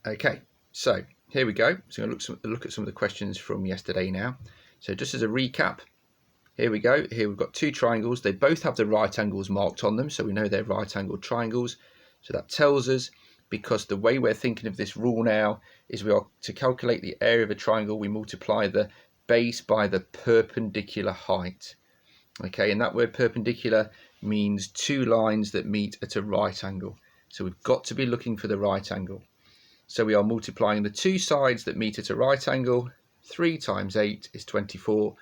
Okay, so here we go. So I'm going to look at some of the questions from yesterday now. So just as a recap, here we go. Here we've got two triangles. They both have the right angles marked on them, so we know they're right angled triangles. So that tells us, because the way we're thinking of this rule now is we are to calculate the area of a triangle, we multiply the base by the perpendicular height. Okay, and that word perpendicular means two lines that meet at a right angle. So we've got to be looking for the right angle. So we are multiplying the two sides that meet at a right angle. 3 times 8 is 24,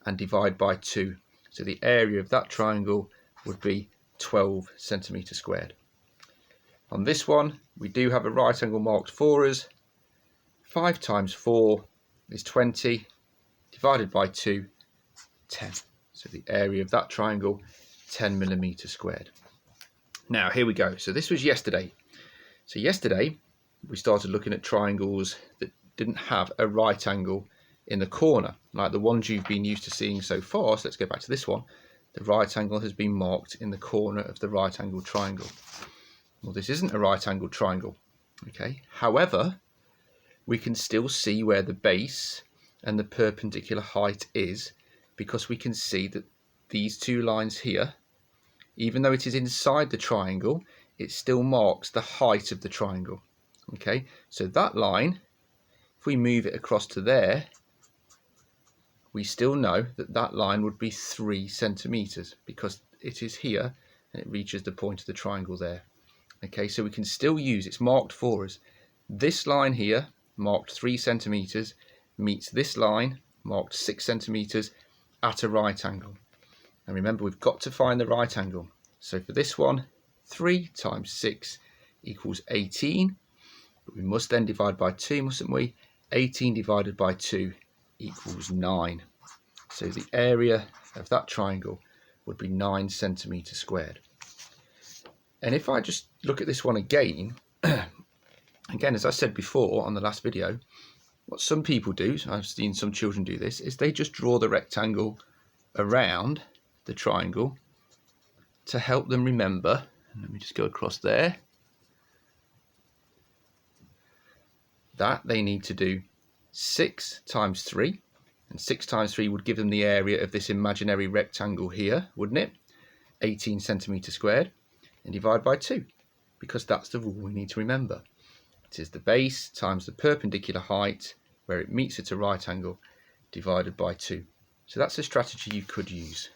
and divide by 2. So the area of that triangle would be 12 centimetres squared. On this one, we do have a right angle marked for us. 5 times 4 is 20, divided by 2, 10. So the area of that triangle, 10 millimetres squared. Now here we go. So this was yesterday. So yesterday, we started looking at triangles that didn't have a right angle in the corner, like the ones you've been used to seeing so far. So let's go back to this one. The right angle has been marked in the corner of the right angled triangle. Well, this isn't a right angled triangle, okay? However, we can still see where the base and the perpendicular height is, because we can see that these two lines here, even though it is inside the triangle, it still marks the height of the triangle. Okay, so that line, if we move it across to there, we still know that that line would be 3 centimetres, because it is here and it reaches the point of the triangle there. Okay, so we can still use, it's marked for us. This line here, marked 3 centimetres, meets this line, marked 6 centimetres, at a right angle. And remember, we've got to find the right angle. So for this one, 3 times 6 equals 18. But we must then divide by 2, mustn't we? 18 divided by 2 equals 9. So the area of that triangle would be 9 centimetres squared. And if I just look at this one again, again, as I said before on the last video, what some people do, I've seen some children do this, is they just draw the rectangle around the triangle to help them remember. And let me just go across there. That they need to do 6 times 3, and 6 times 3 would give them the area of this imaginary rectangle here, wouldn't it? 18 centimetres squared, and divide by 2, because that's the rule we need to remember. It is the base times the perpendicular height, where it meets at a right angle, divided by 2. So that's a strategy you could use.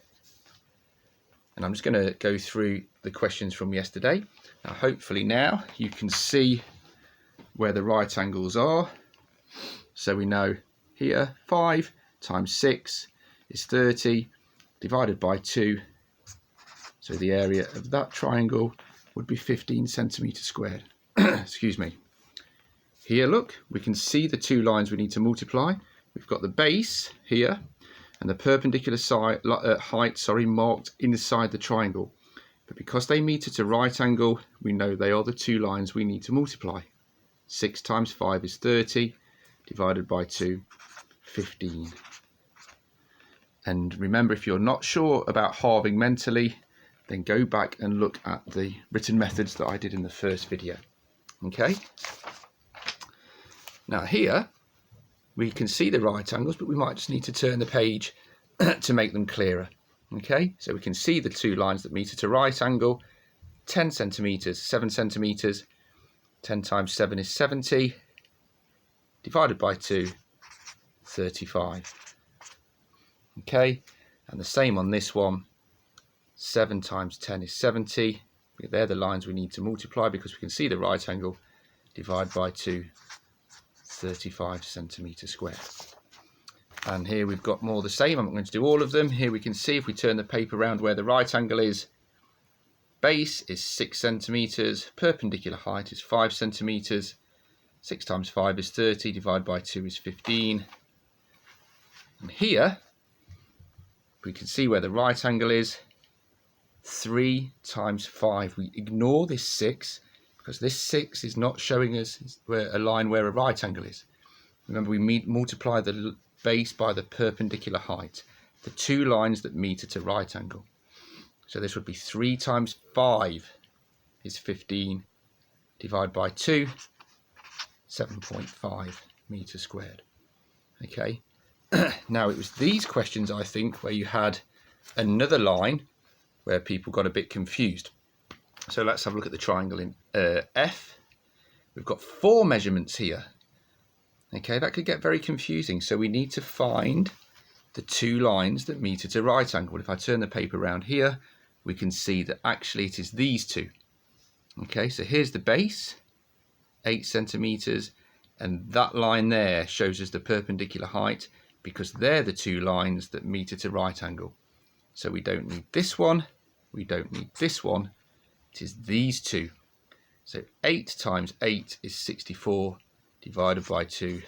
And I'm just going to go through the questions from yesterday. Now, hopefully now you can see where the right angles are. So we know here 5 times 6 is 30, divided by 2. So the area of that triangle would be 15 centimetres squared. Excuse me. Here, look, we can see the two lines we need to multiply. We've got the base here and the perpendicular height marked inside the triangle. But because they meet at a right angle, we know they are the two lines we need to multiply. 6 times 5 is 30, divided by 2, 15. And remember, if you're not sure about halving mentally, then go back and look at the written methods that I did in the first video. Okay? Now here, we can see the right angles, but we might just need to turn the page to make them clearer. Okay? So we can see the two lines that meet at a right angle, 10 centimetres, 7 centimetres, 10 times 7 is 70, divided by 2, 35. Okay, and the same on this one, 7 times 10 is 70. They're the lines we need to multiply because we can see the right angle, divide by 2, 35 centimetres squared. And here we've got more the same. I'm not going to do all of them. Here we can see, if we turn the paper around where the right angle is, base is 6 centimetres, perpendicular height is 5 centimetres, 6 times 5 is 30, divided by 2 is 15. And here, we can see where the right angle is, 3 times 5. We ignore this 6, because this 6 is not showing us a line where a right angle is. Remember, we multiply the base by the perpendicular height, the two lines that meet at a right angle. So this would be 3 times 5 is 15, divided by 2, 7.5 meters squared. Okay, now it was these questions, I think, where you had another line where people got a bit confused. So let's have a look at the triangle in F. We've got 4 measurements here. Okay, that could get very confusing. So we need to find the 2 lines that meet at a right angle. If I turn the paper around here, we can see that actually it is these 2. Okay, so here's the base, 8 centimeters, and that line there shows us the perpendicular height because they're the 2 lines that meet at a right angle. So we don't need this one, we don't need this one, it is these 2. So 8 times 8 is 64, divided by 2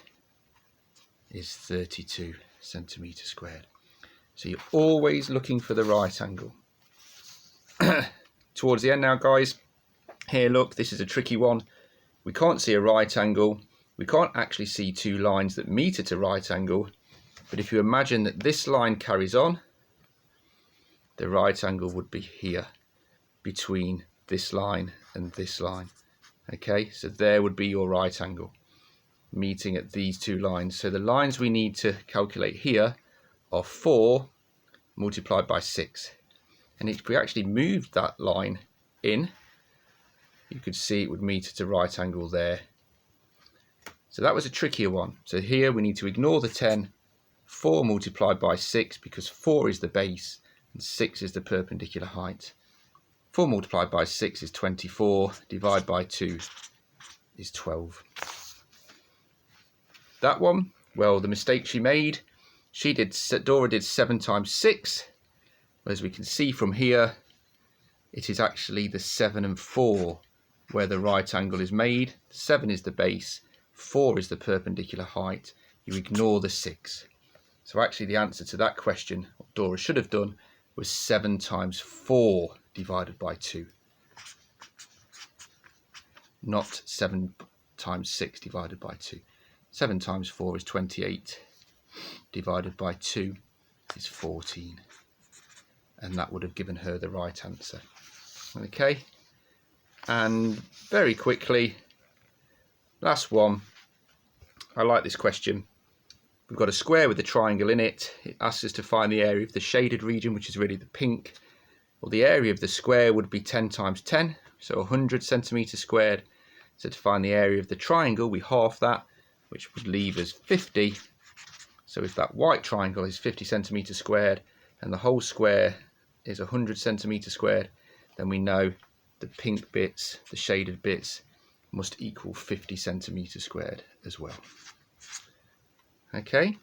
is 32 centimeters squared. So you're always looking for the right angle. Towards the end now, guys, here, look, this is a tricky one. We can't see a right angle. We can't actually see 2 lines that meet at a right angle. But if you imagine that this line carries on, the right angle would be here, between this line and this line. Okay, so there would be your right angle, meeting at these 2 lines. So the lines we need to calculate here are 4 multiplied by 6. And if we actually moved that line in, you could see it would meet at a right angle there. So that was a trickier one. So here we need to ignore the 10, 4 multiplied by 6, because 4 is the base and 6 is the perpendicular height. 4 multiplied by 6 is 24, divided by 2 is 12. That one, well, the mistake she made, Dora did 7 times 6, as we can see from here, it is actually the 7 and 4 where the right angle is made. 7 is the base, 4 is the perpendicular height. You ignore the 6. So actually the answer to that question, what Dora should have done, was 7 times 4 divided by 2. Not 7 times 6 divided by 2. 7 times 4 is 28, divided by 2 is 14. And that would have given her the right answer. Okay, and very quickly, last one. I like this question. We've got a square with a triangle in it. It asks us to find the area of the shaded region, which is really the pink. Well, the area of the square would be 10 times 10, so 100 centimeters squared. So to find the area of the triangle, we half that, which would leave us 50. So if that white triangle is 50 centimeters squared and the whole square is 100 centimeters squared, then we know the pink bits, the shaded bits, must equal 50 centimeters squared as well. Okay,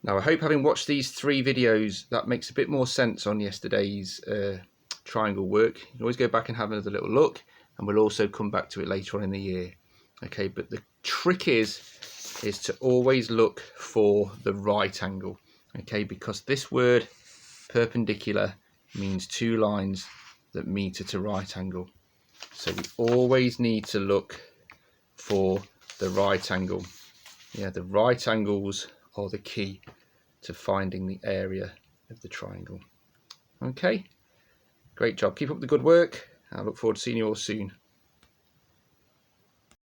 now I hope, having watched these 3 videos, that makes a bit more sense on yesterday's triangle work. You can always go back and have another little look, and we'll also come back to it later on in the year. Okay, but the trick is to always look for the right angle. Okay, because this word perpendicular means 2 lines that meet at a right angle. So we always need to look for the right angle. Yeah, the right angles are the key to finding the area of the triangle. Okay, great job. Keep up the good work. I look forward to seeing you all soon.